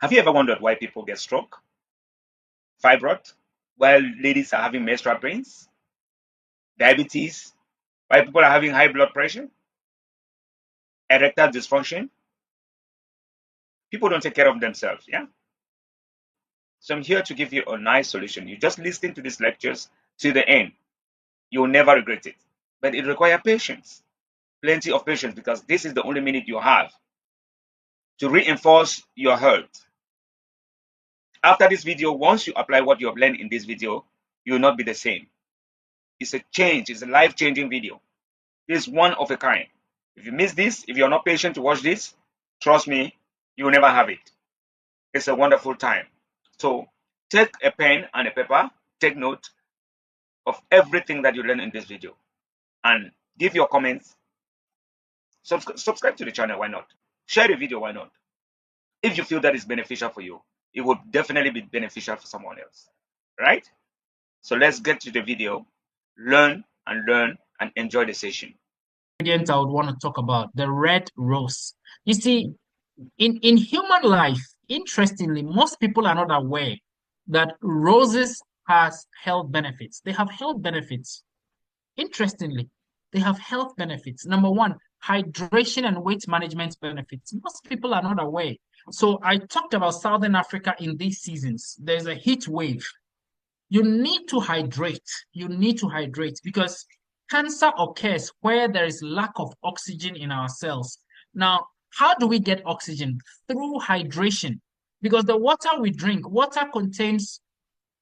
Have you ever wondered why people get stroke, fibroid, while ladies are having menstrual pains, diabetes, why people are having high blood pressure, erectile dysfunction? People don't take care of themselves, yeah? So I'm here to give you a nice solution. You just listen to these lectures to the end. You'll never regret it. But it requires patience, plenty of patience, because this is the only minute you have to reinforce your health. After this video, once you apply what you have learned in this video, you will not be the same. It's a change. It's a life-changing video. This is one of a kind. If you miss this, if you're not patient to watch this, trust me, you will never have it. It's a wonderful time. So take a pen and a paper, take note of everything that you learn in this video, and give your comments. Subscribe to the channel, why not? Share the video, why not? If you feel that is beneficial for you, it would definitely be beneficial for someone else, right? So let's get to the video, learn and enjoy the session. Ingredient I would want to talk about, the red rose. You see, in human life, interestingly, most people are not aware that roses has health benefits. They have health benefits. Interestingly, they have health benefits. Number one, hydration and weight management benefits. Most people are not aware. So I talked about Southern Africa in these seasons. There's a heat wave. You need to hydrate. You need to hydrate because cancer occurs where there is lack of oxygen in our cells. Now, how do we get oxygen? Through hydration. Because the water we drink, water contains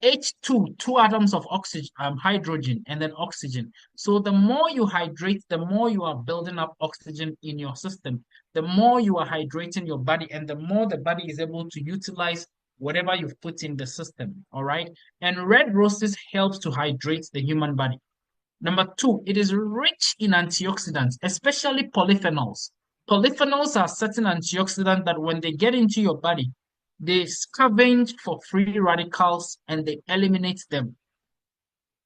H2, two atoms of oxygen, hydrogen, and then oxygen. So the more you hydrate, the more you are building up oxygen in your system. The more you are hydrating your body, and the more the body is able to utilize whatever you've put in the system. All right. And red roses helps to hydrate the human body. Number two, it is rich in antioxidants, especially polyphenols. Polyphenols are certain antioxidants that when they get into your body, they scavenge for free radicals and they eliminate them.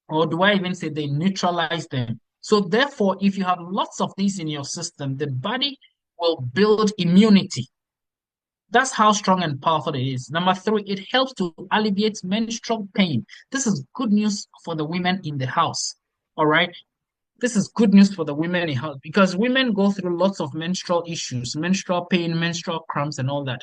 Or do I even say they neutralize them? So therefore, if you have lots of these in your system, the body will build immunity. That's how strong and powerful it is. Number three, it helps to alleviate menstrual pain. This is good news for the women in the house. All right. This is good news for the women in health because women go through lots of menstrual issues, menstrual pain, menstrual cramps, and all that.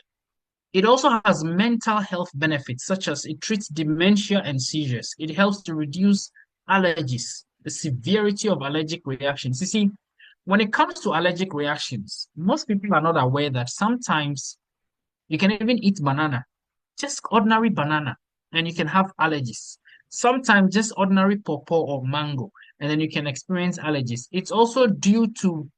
It also has mental health benefits, such as it treats dementia and seizures. It helps to reduce allergies, the severity of allergic reactions. You see, when it comes to allergic reactions, most people are not aware that sometimes you can even eat banana, just ordinary banana, and you can have allergies. Sometimes just ordinary pawpaw or mango, and then you can experience allergies. It's also due to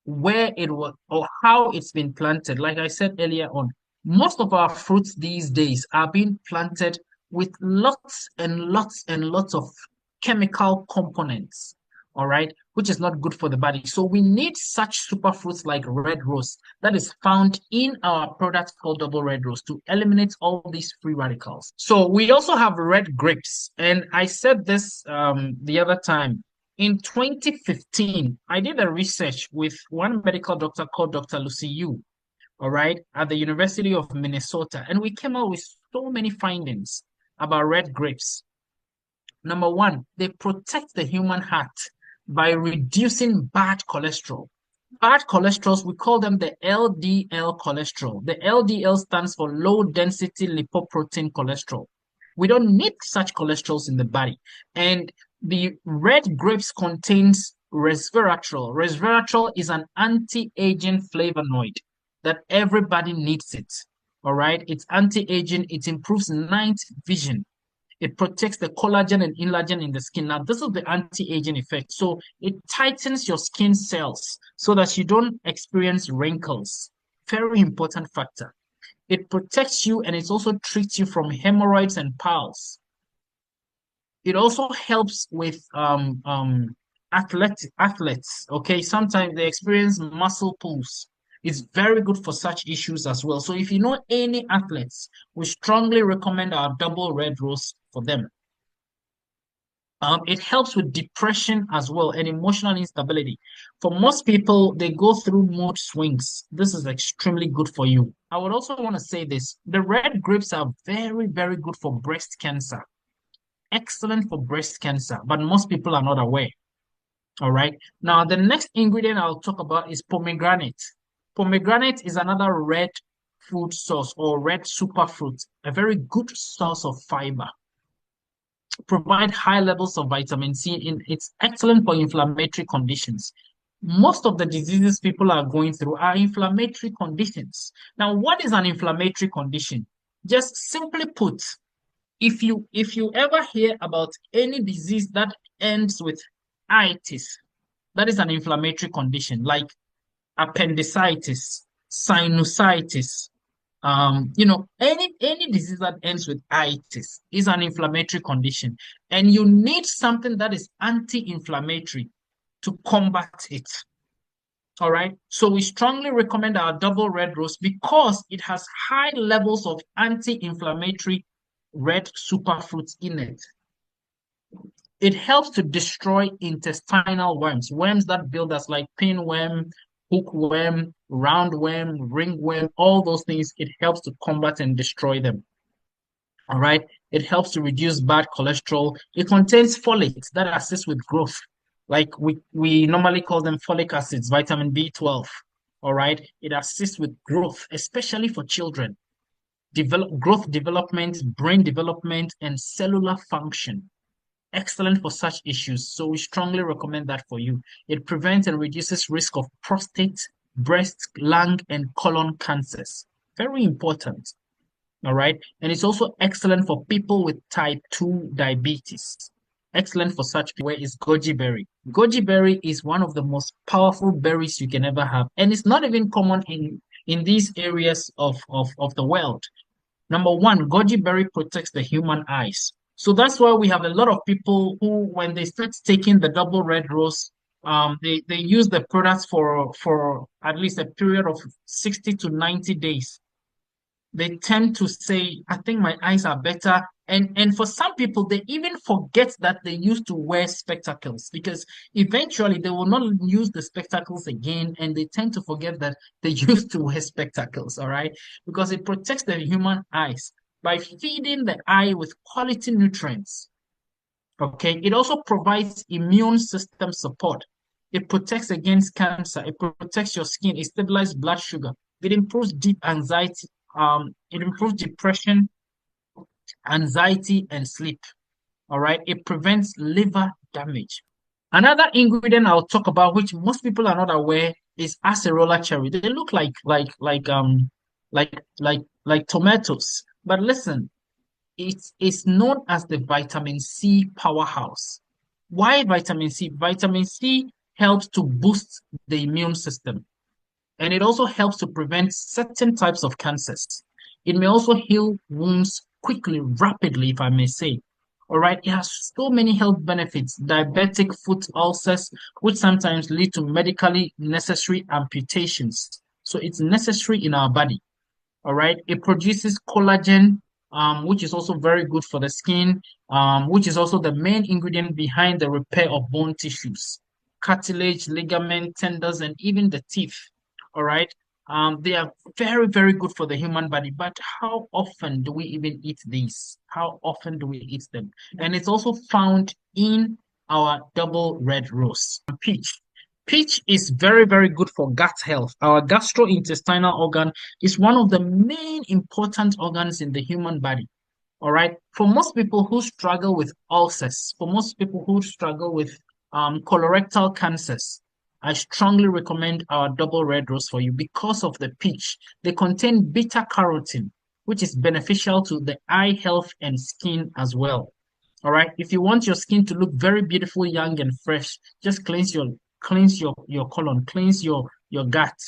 where it was or how it's been planted. Like I said earlier on, most of our fruits these days are being planted with lots and lots and lots of chemical components, all right, which is not good for the body. So we need such superfruits like red rose that is found in our product called double red rose to eliminate all these free radicals. So we also have red grapes. And I said this the other time. In 2015, I did a research with one medical doctor called Dr. Lucy Yu, all right, at the University of Minnesota. And we came out with so many findings about red grapes. Number one, they protect the human heart by reducing bad cholesterol. Bad cholesterols, we call them the LDL cholesterol. The LDL stands for low density lipoprotein cholesterol. We don't need such cholesterols in the body. And the red grapes contains resveratrol. Resveratrol is an anti-aging flavonoid that everybody needs it. All right. It's anti-aging. It improves night vision. It protects the collagen and ellagen in the skin. Now, this is the anti-aging effect. So it tightens your skin cells so that you don't experience wrinkles. Very important factor. It protects you and it also treats you from hemorrhoids and piles. It also helps with athletes. Okay, sometimes they experience muscle pulls. It's very good for such issues as well. So if you know any athletes, we strongly recommend our double red rose for them. It helps with depression as well and emotional instability. For most people, they go through mood swings. This is extremely good for you. I would also want to say this. The red grapes are very, very good for breast cancer. Excellent for breast cancer, but most people are not aware. All right. Now, the next ingredient I'll talk about is pomegranate. Pomegranate is another red food source or red superfruit, a very good source of fiber. Provide high levels of vitamin C. It's excellent for inflammatory conditions. Most of the diseases people are going through are inflammatory conditions. Now, what is an inflammatory condition? Just simply put, if you ever hear about any disease that ends with itis, that is an inflammatory condition, like appendicitis, sinusitis, any disease that ends with itis is an inflammatory condition, and you need something that is anti-inflammatory to combat it. All right. So we strongly recommend our double red rose because it has high levels of anti-inflammatory red superfruits in it. It helps to destroy intestinal worms, worms that build us like pinworm, hookworm, roundworm, ringworm, all those things. It helps to combat and destroy them. All right. It helps to reduce bad cholesterol. It contains folates that assist with growth. Like we normally call them folic acids, vitamin B12. All right. It assists with growth, especially for children. Growth development, brain development, and cellular function. Excellent for such issues. So we strongly recommend that for you. It prevents and reduces risk of prostate, breast, lung, and colon cancers. Very important. All right. And it's also excellent for people with type 2 diabetes. Excellent for such people is goji berry. Goji berry is one of the most powerful berries you can ever have. And it's not even common in these areas of the world. Number one, goji berry protects the human eyes. So that's why we have a lot of people who, when they start taking the double red rose, they use the products for at least a period of 60 to 90 days. They tend to say, I think my eyes are better. And for some people, they even forget that they used to wear spectacles because eventually they will not use the spectacles again. And they tend to forget that they used to wear spectacles, all right? Because it protects the human eyes by feeding the eye with quality nutrients. Okay. It also provides immune system support. It protects against cancer. It protects your skin. It stabilizes blood sugar. It improves deep anxiety. It improves depression, anxiety, and sleep. All right. It prevents liver damage. Another ingredient I'll talk about, which most people are not aware, is acerola cherry. They look like tomatoes. But listen, it's known as the vitamin C powerhouse. Why vitamin C? Vitamin C helps to boost the immune system, and it also helps to prevent certain types of cancers. It may also heal wounds quickly, rapidly, if I may say. All right, it has so many health benefits, diabetic foot ulcers, which sometimes lead to medically necessary amputations. So it's necessary in our body. All right. It produces collagen, which is also very good for the skin, which is also the main ingredient behind the repair of bone tissues, cartilage, ligament, tendons, and even the teeth. All right. They are very, very good for the human body. But how often do we even eat these? How often do we eat them? And it's also found in our double red rose, peach. Peach is very, very good for gut health. Our gastrointestinal organ is one of the main important organs in the human body. All right. For most people who struggle with ulcers, for most people who struggle with colorectal cancers, I strongly recommend our double red rose for you because of the peach. They contain beta carotene, which is beneficial to the eye health and skin as well. All right. If you want your skin to look very beautiful, young, and fresh, just cleanse your colon, cleanse your gut,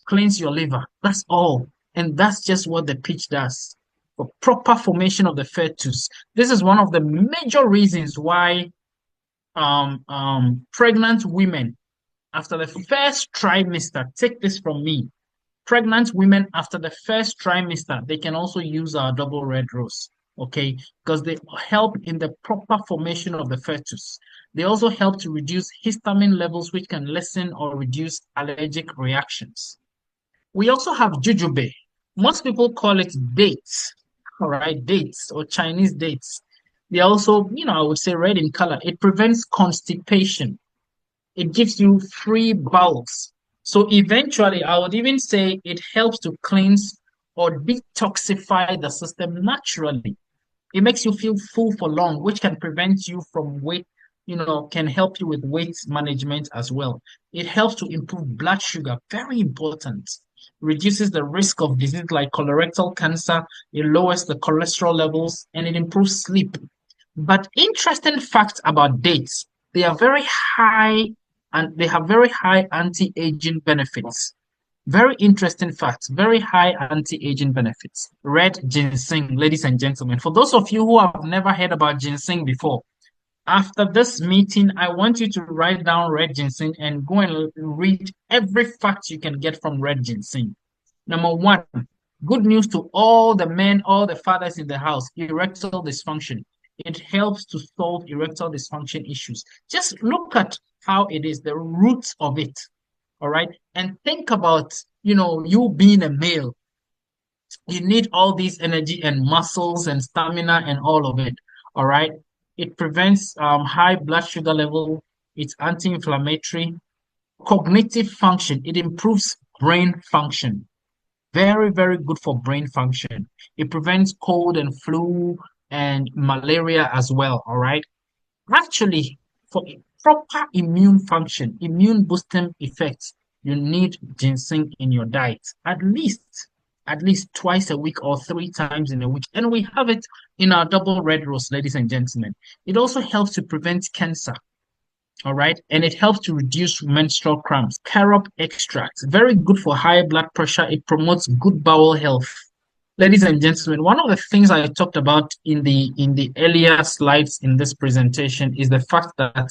cleanse your liver. That's all. And that's just what the peach does for proper formation of the fetus. This is one of the major reasons why pregnant women after the first trimester, take this from me, pregnant women after the first trimester, they can also use our double red rose. okay, because they help in the proper formation of the fetus. They also help to reduce histamine levels, which can lessen or reduce allergic reactions. We also have jujube. Most people call it dates, all right, dates or Chinese dates. They also, I would say red in color. It prevents constipation. It gives you free bowels. So eventually, I would even say it helps to cleanse or detoxify the system naturally. It makes you feel full for long, which can prevent you from weight, can help you with weight management as well. It helps to improve blood sugar, very important. Reduces the risk of disease like colorectal cancer, it lowers the cholesterol levels, and it improves sleep. But interesting fact about dates, they are very high and they have very high anti-aging benefits. Very interesting fact, very high anti-aging benefits. Red ginseng, ladies and gentlemen. For those of you who have never heard about ginseng before, after this meeting, I want you to write down red ginseng and go and read every fact you can get from red ginseng. Number one, good news to all the men, all the fathers in the house, erectile dysfunction. It helps to solve erectile dysfunction issues. Just look at how it is, the roots of it. All right. And think about, you being a male, you need all these energy and muscles and stamina and all of it. All right. It prevents high blood sugar level. It's anti-inflammatory. Cognitive function. It improves brain function. Very, very good for brain function. It prevents cold and flu and malaria as well. All right. Actually, for proper immune function, immune boosting effects, you need ginseng in your diet at least twice a week or 3 times in a week. And we have it in our double red rose, ladies and gentlemen. It also helps to prevent cancer. All right. And it helps to reduce menstrual cramps. Carob extract, very good for high blood pressure. It promotes good bowel health. Ladies and gentlemen, one of the things I talked about in the earlier slides in this presentation is the fact that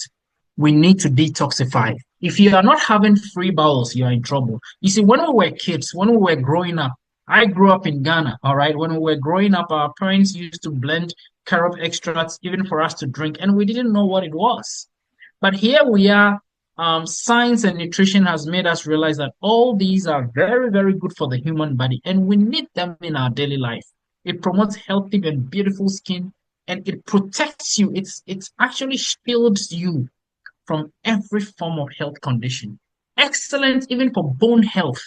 we need to detoxify. If you are not having free bowels, you are in trouble. You see, when we were kids, when we were growing up, I grew up in Ghana, all right? When we were growing up, our parents used to blend carob extracts even for us to drink, and we didn't know what it was. But here we are. Science and nutrition has made us realize that all these are very, very good for the human body, and we need them in our daily life. It promotes healthy and beautiful skin, and it protects you. It's actually shields you from every form of health condition. Excellent even for bone health.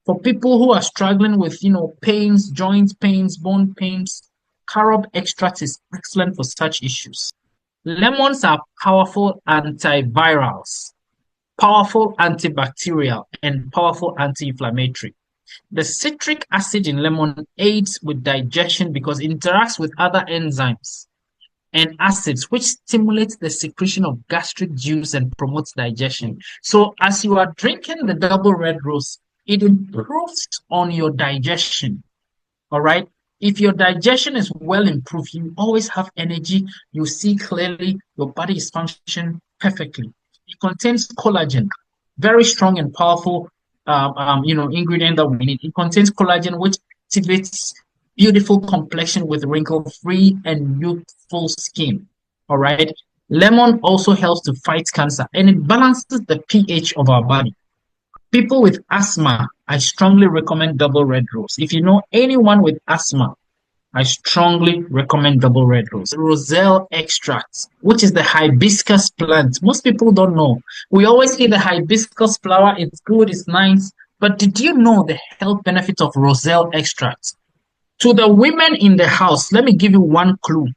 For people who are struggling with, pains, joint pains, bone pains, carob extract is excellent for such issues. Lemons are powerful antivirals, powerful antibacterial, and powerful anti-inflammatory. The citric acid in lemon aids with digestion because it interacts with other enzymes and acids, which stimulates the secretion of gastric juice and promotes digestion. So as you are drinking the double red rose, it improves on your digestion. All right. If your digestion is well improved, you always have energy, you see clearly, your body is functioning perfectly. It contains collagen, very strong and powerful ingredient that we need. It contains collagen, which activates beautiful complexion with wrinkle-free and youthful skin. All right. Lemon also helps to fight cancer and it balances the pH of our body. People with asthma, I strongly recommend double red rose. If you know anyone with asthma, I strongly recommend double red rose. Roselle extract, which is the hibiscus plant. Most people don't know. We always see the hibiscus flower. It's good, it's nice. But did you know the health benefits of roselle extract? To the women in the house, let me give you one clue.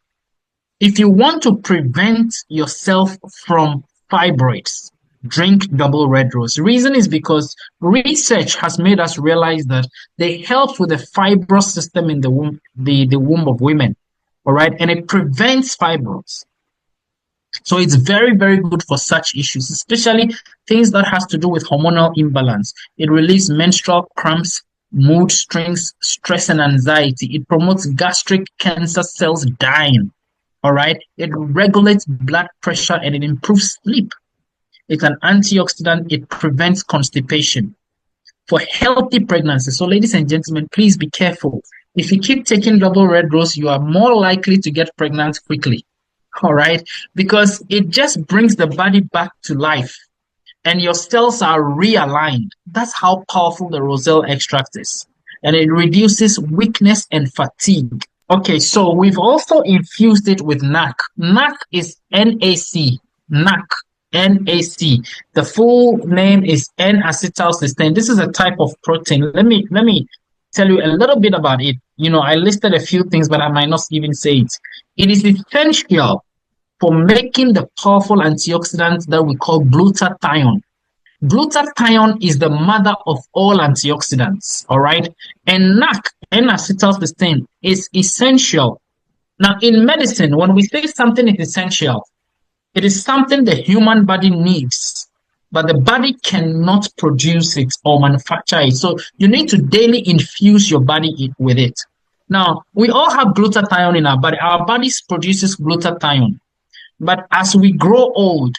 If you want to prevent yourself from fibroids, drink double red rose. Reason is because research has made us realize that they help with the fibrous system in the womb, the womb of women. All right. And it prevents fibroids. So it's very, very good for such issues, especially things that has to do with hormonal imbalance. It relieves menstrual cramps, mood swings, stress and anxiety. It promotes gastric cancer cells dying. All right. It regulates blood pressure and it improves sleep. It's an antioxidant. It prevents constipation for healthy pregnancy. So, ladies and gentlemen, please be careful. If you keep taking double red rose, you are more likely to get pregnant quickly. All right, because it just brings the body back to life and your cells are realigned. That's how powerful the roselle extract is. And it reduces weakness and fatigue. Okay, so we've also infused it with NAC. NAC is NAC. NAC. NAC. The full name is N-acetylcysteine. This is a type of protein. Let me tell you a little bit about it. I listed a few things, but I might not even say it. It is essential for making the powerful antioxidant that we call glutathione. Glutathione is the mother of all antioxidants, all right? And NAC, N-acetylcysteine, is essential. Now, in medicine, when we say something is essential, it is something the human body needs, but the body cannot produce it or manufacture it. So you need to daily infuse your body with it. Now, we all have glutathione in our body. Our bodies produces glutathione. But as we grow old,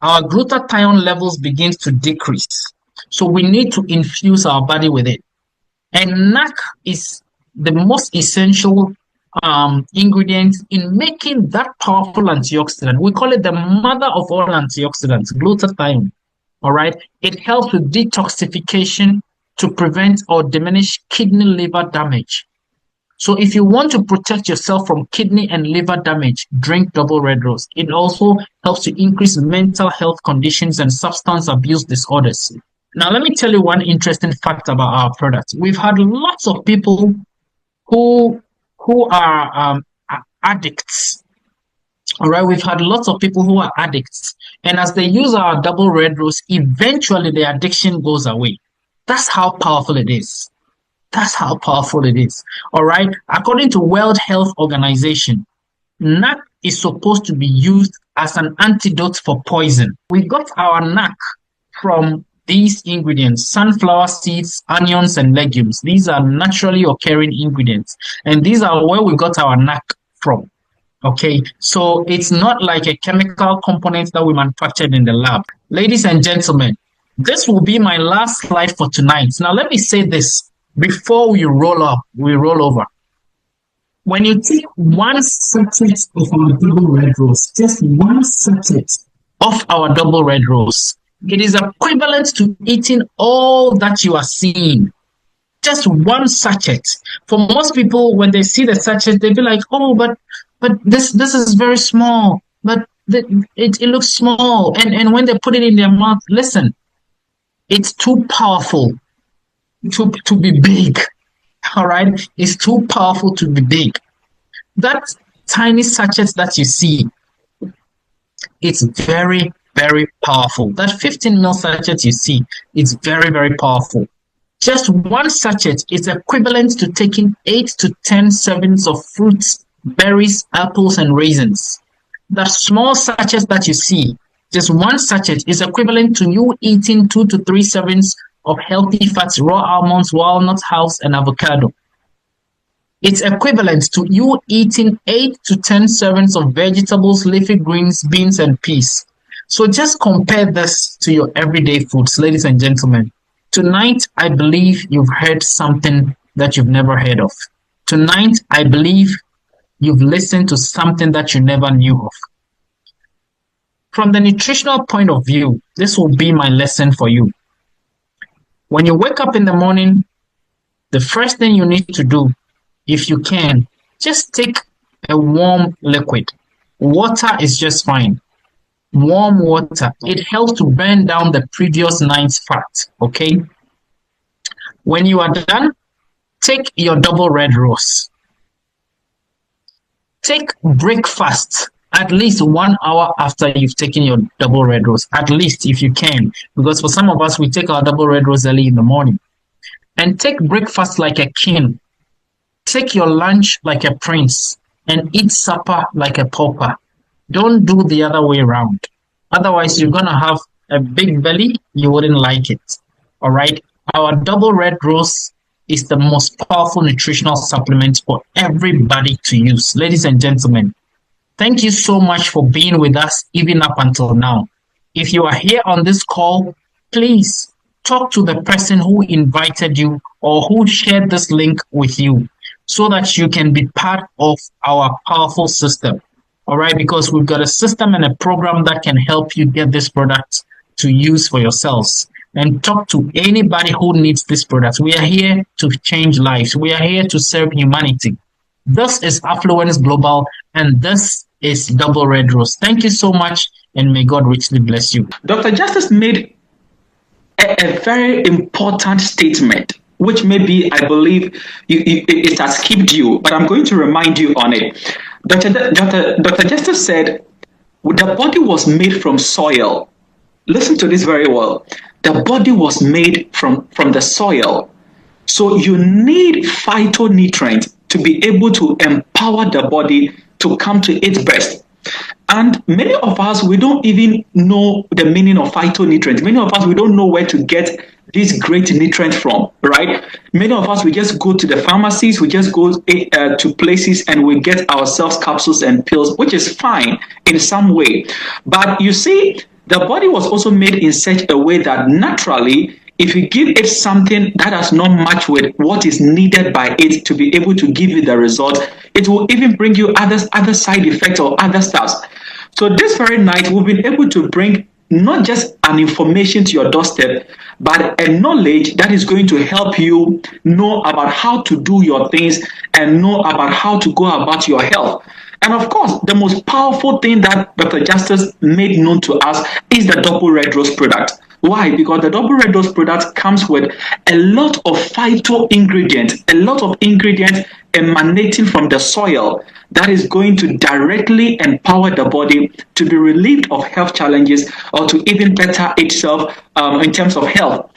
our glutathione levels begins to decrease. So we need to infuse our body with it. And NAC is the most essential ingredient in making that powerful antioxidant. We call it the mother of all antioxidants, glutathione. All right. It helps with detoxification to prevent or diminish kidney liver damage. So if you want to protect yourself from kidney and liver damage, drink double red rose. It also helps to increase mental health conditions and substance abuse disorders. Now, let me tell you one interesting fact about our product. We've had lots of people who are addicts. All right, we've had lots of people who are addicts, and as they use our double red rose, eventually the addiction goes away. That's how powerful it is. That's how powerful it is. All right. According to World Health Organization, NAC is supposed to be used as an antidote for poison. We got our NAC from these ingredients: sunflower seeds, onions, and legumes. These are naturally occurring ingredients, and these are where we got our NAC from. Okay, so it's not like a chemical component that we manufactured in the lab. Ladies and gentlemen, this will be my last slide for tonight. Now, let me say this before we roll over. When you take one sachet of our double red rose, just one sachet of our double red rose, it is equivalent to eating all that you are seeing. Just one sachet. For most people, when they see the sachet, they be like, "Oh, but this is very small. But it looks small." And when they put it in their mouth, listen, it's too powerful to be big. All right, it's too powerful to be big. That tiny sachet that you see, it's very, very powerful. That 15 ml sachet you see, it's very, very powerful. Just one sachet is equivalent to taking 8 to 10 servings of fruits, berries, apples, and raisins. That small sachet that you see, just one sachet, is equivalent to you eating 2 to 3 servings of healthy fats, raw almonds, walnuts, house, and avocado. It's equivalent to you eating 8 to 10 servings of vegetables, leafy greens, beans, and peas. So just compare this to your everyday foods, ladies and gentlemen. Tonight, I believe you've heard something that you've never heard of. Tonight, I believe you've listened to something that you never knew of. From the nutritional point of view, this will be my lesson for you. When you wake up in the morning, the first thing you need to do, if you can, just take a warm liquid. Water is just fine. Warm water. It helps to burn down the previous night's fat, okay? When you are done, take your double red rose. Take breakfast at least 1 hour after you've taken your double red rose, at least if you can, because for some of us, we take our double red rose early in the morning. And take breakfast like a king. Take your lunch like a prince and eat supper like a pauper. Don't do the other way around. Otherwise, you're going to have a big belly. You wouldn't like it. All right. Our double red rose is the most powerful nutritional supplement for everybody to use. Ladies and gentlemen, thank you so much for being with us even up until now. If you are here on this call, please talk to the person who invited you or who shared this link with you so that you can be part of our powerful system. All right, because we've got a system and a program that can help you get this product to use for yourselves. And talk to anybody who needs this product. We are here to change lives. We are here to serve humanity. This is Affluence Global, and this is Double Red Rose. Thank you so much, and may God richly bless you. Dr. Justice made a very important statement, which maybe I believe it has skipped you, but I'm going to remind you on it. Dr. Justice said, the body was made from soil. Listen to this very well. The body was made from the soil. So you need phytonutrients to be able to empower the body to come to its best. And many of us, we don't even know the meaning of phytonutrients. Many of us, we don't know where to get these great nutrients from, right? Many of us, we just go to the pharmacies, we just go to places and we get ourselves capsules and pills, which is fine in some way. But you see, the body was also made in such a way that naturally, if you give it something that does not match with what is needed by it to be able to give you the result, it will even bring you other side effects or other stuff. So this very night, we've been able to bring not just an information to your doorstep, but a knowledge that is going to help you know about how to do your things and know about how to go about your health. And of course, the most powerful thing that Dr. Justice made known to us is the double red rose product. Why? Because the double red rose product comes with a lot of phyto ingredients, a lot of ingredients emanating from the soil that is going to directly empower the body to be relieved of health challenges or to even better itself in terms of health.